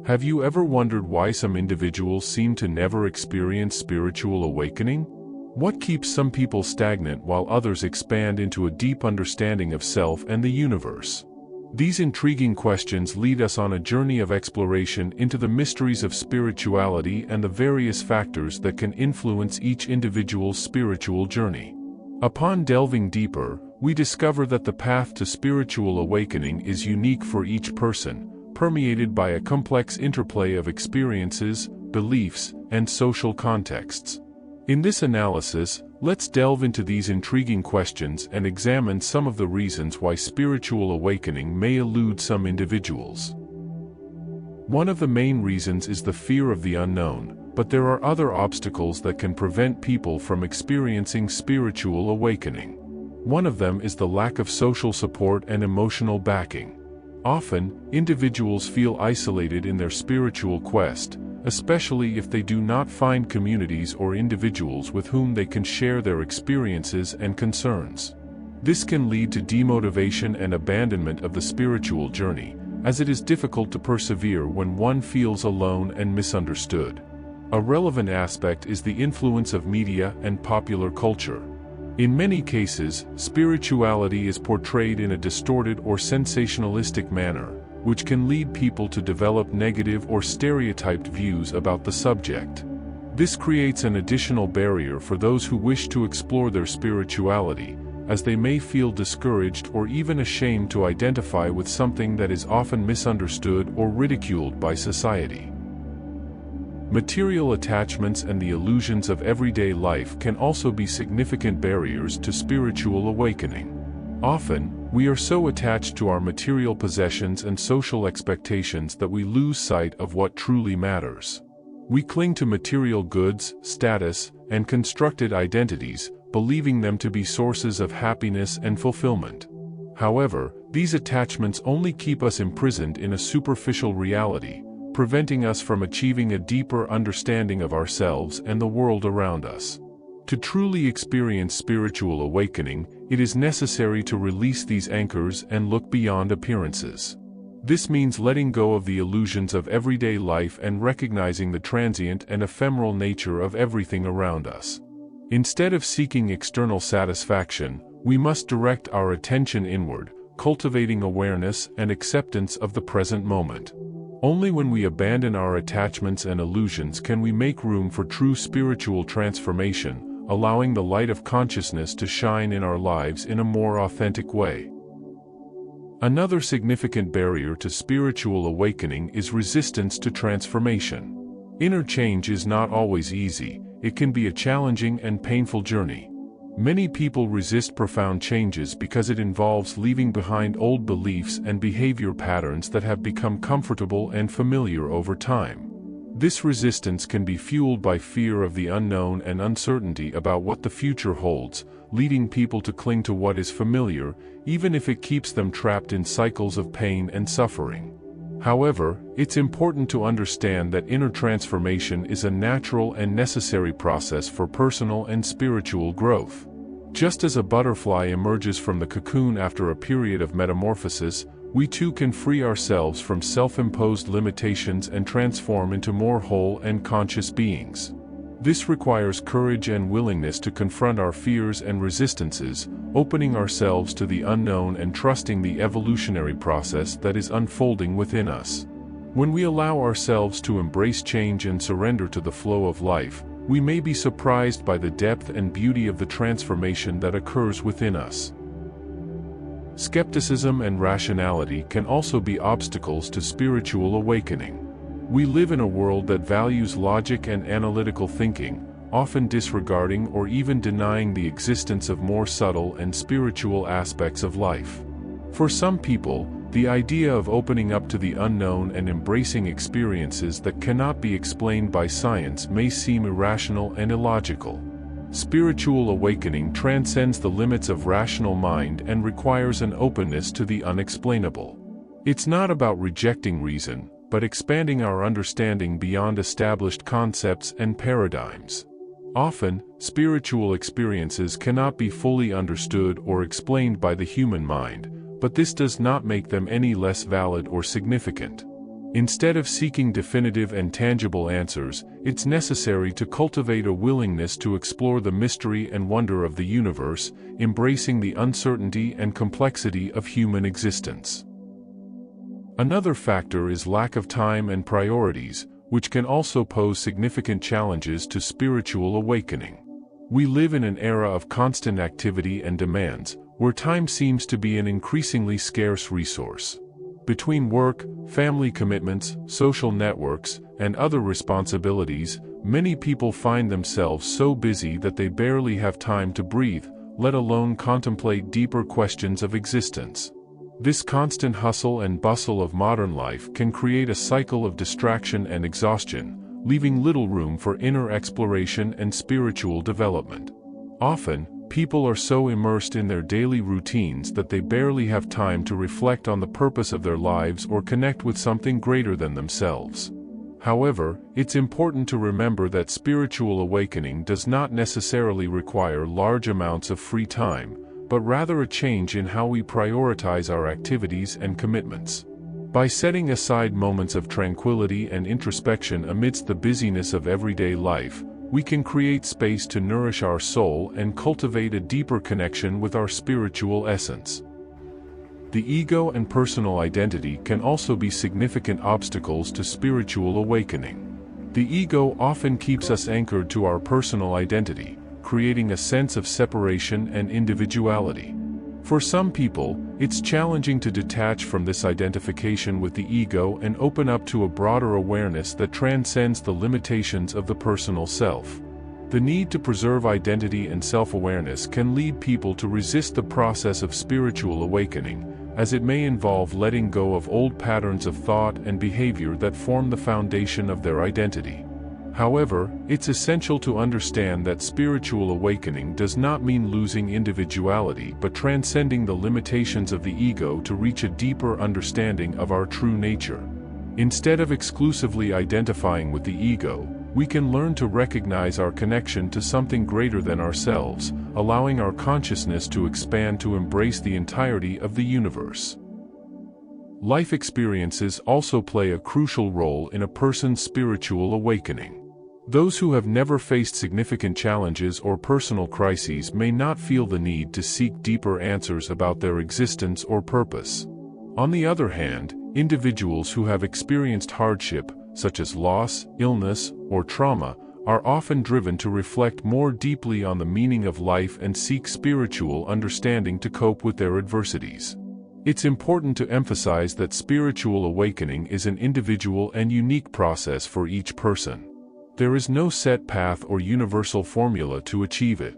Have you ever wondered why some individuals seem to never experience spiritual awakening? What keeps some people stagnant while others expand into a deep understanding of self and the universe? These intriguing questions lead us on a journey of exploration into the mysteries of spirituality and the various factors that can influence each individual's spiritual journey. Upon delving deeper, we discover that the path to spiritual awakening is unique for each person, permeated by a complex interplay of experiences, beliefs, and social contexts. In this analysis, let's delve into these intriguing questions and examine some of the reasons why spiritual awakening may elude some individuals. One of the main reasons is the fear of the unknown, but there are other obstacles that can prevent people from experiencing spiritual awakening. One of them is the lack of social support and emotional backing. Often, individuals feel isolated in their spiritual quest, especially if they do not find communities or individuals with whom they can share their experiences and concerns. This can lead to demotivation and abandonment of the spiritual journey, as it is difficult to persevere when one feels alone and misunderstood. A relevant aspect is the influence of media and popular culture. In many cases, spirituality is portrayed in a distorted or sensationalistic manner, which can lead people to develop negative or stereotyped views about the subject. This creates an additional barrier for those who wish to explore their spirituality, as they may feel discouraged or even ashamed to identify with something that is often misunderstood or ridiculed by society. Material attachments and the illusions of everyday life can also be significant barriers to spiritual awakening. Often, we are so attached to our material possessions and social expectations that we lose sight of what truly matters. We cling to material goods, status, and constructed identities, believing them to be sources of happiness and fulfillment. However, these attachments only keep us imprisoned in a superficial reality, preventing us from achieving a deeper understanding of ourselves and the world around us. To truly experience spiritual awakening, it is necessary to release these anchors and look beyond appearances. This means letting go of the illusions of everyday life and recognizing the transient and ephemeral nature of everything around us. Instead of seeking external satisfaction, we must direct our attention inward, cultivating awareness and acceptance of the present moment. Only when we abandon our attachments and illusions can we make room for true spiritual transformation, allowing the light of consciousness to shine in our lives in a more authentic way. Another significant barrier to spiritual awakening is resistance to transformation. Inner change is not always easy. It can be a challenging and painful journey. Many people resist profound changes because it involves leaving behind old beliefs and behavior patterns that have become comfortable and familiar over time. This resistance can be fueled by fear of the unknown and uncertainty about what the future holds, leading people to cling to what is familiar, even if it keeps them trapped in cycles of pain and suffering. However, it's important to understand that inner transformation is a natural and necessary process for personal and spiritual growth. Just as a butterfly emerges from the cocoon after a period of metamorphosis, we too can free ourselves from self-imposed limitations and transform into more whole and conscious beings. This requires courage and willingness to confront our fears and resistances, opening ourselves to the unknown and trusting the evolutionary process that is unfolding within us. When we allow ourselves to embrace change and surrender to the flow of life, we may be surprised by the depth and beauty of the transformation that occurs within us. Skepticism and rationality can also be obstacles to spiritual awakening. We live in a world that values logic and analytical thinking, often disregarding or even denying the existence of more subtle and spiritual aspects of life. For some people, the idea of opening up to the unknown and embracing experiences that cannot be explained by science may seem irrational and illogical. Spiritual awakening transcends the limits of rational mind and requires an openness to the unexplainable. It's not about rejecting reason, but expanding our understanding beyond established concepts and paradigms. Often, spiritual experiences cannot be fully understood or explained by the human mind, but this does not make them any less valid or significant. Instead of seeking definitive and tangible answers, it's necessary to cultivate a willingness to explore the mystery and wonder of the universe, embracing the uncertainty and complexity of human existence. Another factor is lack of time and priorities, which can also pose significant challenges to spiritual awakening. We live in an era of constant activity and demands, where time seems to be an increasingly scarce resource. Between work, family commitments, social networks, and other responsibilities, many people find themselves so busy that they barely have time to breathe, let alone contemplate deeper questions of existence. This constant hustle and bustle of modern life can create a cycle of distraction and exhaustion, leaving little room for inner exploration and spiritual development. Often, people are so immersed in their daily routines that they barely have time to reflect on the purpose of their lives or connect with something greater than themselves. However, it's important to remember that spiritual awakening does not necessarily require large amounts of free time, but rather a change in how we prioritize our activities and commitments. By setting aside moments of tranquility and introspection amidst the busyness of everyday life, we can create space to nourish our soul and cultivate a deeper connection with our spiritual essence. The ego and personal identity can also be significant obstacles to spiritual awakening. The ego often keeps us anchored to our personal identity, creating a sense of separation and individuality. For some people, it's challenging to detach from this identification with the ego and open up to a broader awareness that transcends the limitations of the personal self. The need to preserve identity and self-awareness can lead people to resist the process of spiritual awakening, as it may involve letting go of old patterns of thought and behavior that form the foundation of their identity. However, it's essential to understand that spiritual awakening does not mean losing individuality but transcending the limitations of the ego to reach a deeper understanding of our true nature. Instead of exclusively identifying with the ego, we can learn to recognize our connection to something greater than ourselves, allowing our consciousness to expand to embrace the entirety of the universe. Life experiences also play a crucial role in a person's spiritual awakening. Those who have never faced significant challenges or personal crises may not feel the need to seek deeper answers about their existence or purpose. On the other hand, individuals who have experienced hardship, such as loss, illness, or trauma, are often driven to reflect more deeply on the meaning of life and seek spiritual understanding to cope with their adversities. It's important to emphasize that spiritual awakening is an individual and unique process for each person. There is no set path or universal formula to achieve it.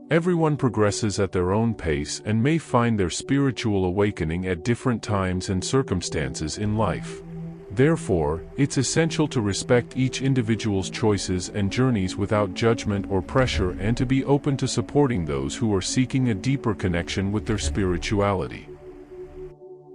Everyone progresses at their own pace and may find their spiritual awakening at different times and circumstances in life. Therefore, it's essential to respect each individual's choices and journeys without judgment or pressure and to be open to supporting those who are seeking a deeper connection with their spirituality.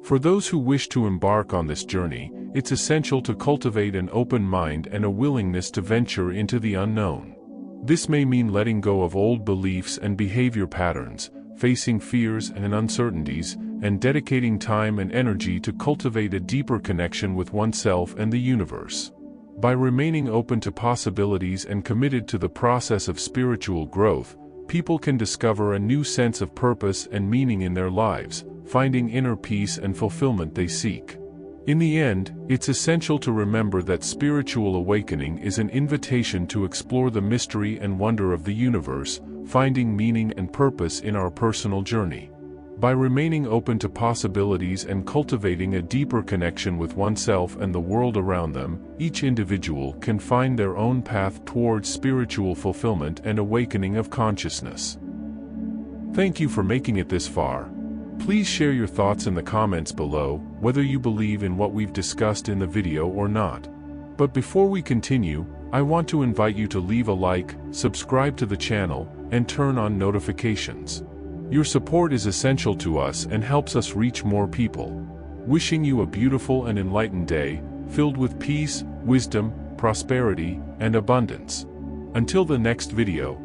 For those who wish to embark on this journey, it's essential to cultivate an open mind and a willingness to venture into the unknown. This may mean letting go of old beliefs and behavior patterns, facing fears and uncertainties, and dedicating time and energy to cultivate a deeper connection with oneself and the universe. By remaining open to possibilities and committed to the process of spiritual growth, people can discover a new sense of purpose and meaning in their lives, finding inner peace and fulfillment they seek. In the end, it's essential to remember that spiritual awakening is an invitation to explore the mystery and wonder of the universe, finding meaning and purpose in our personal journey. By remaining open to possibilities and cultivating a deeper connection with oneself and the world around them, each individual can find their own path towards spiritual fulfillment and awakening of consciousness. Thank you for making it this far. Please share your thoughts in the comments below, whether you believe in what we've discussed in the video or not. But before we continue, I want to invite you to leave a like, subscribe to the channel, and turn on notifications. Your support is essential to us and helps us reach more people. Wishing you a beautiful and enlightened day, filled with peace, wisdom, prosperity, and abundance. Until the next video,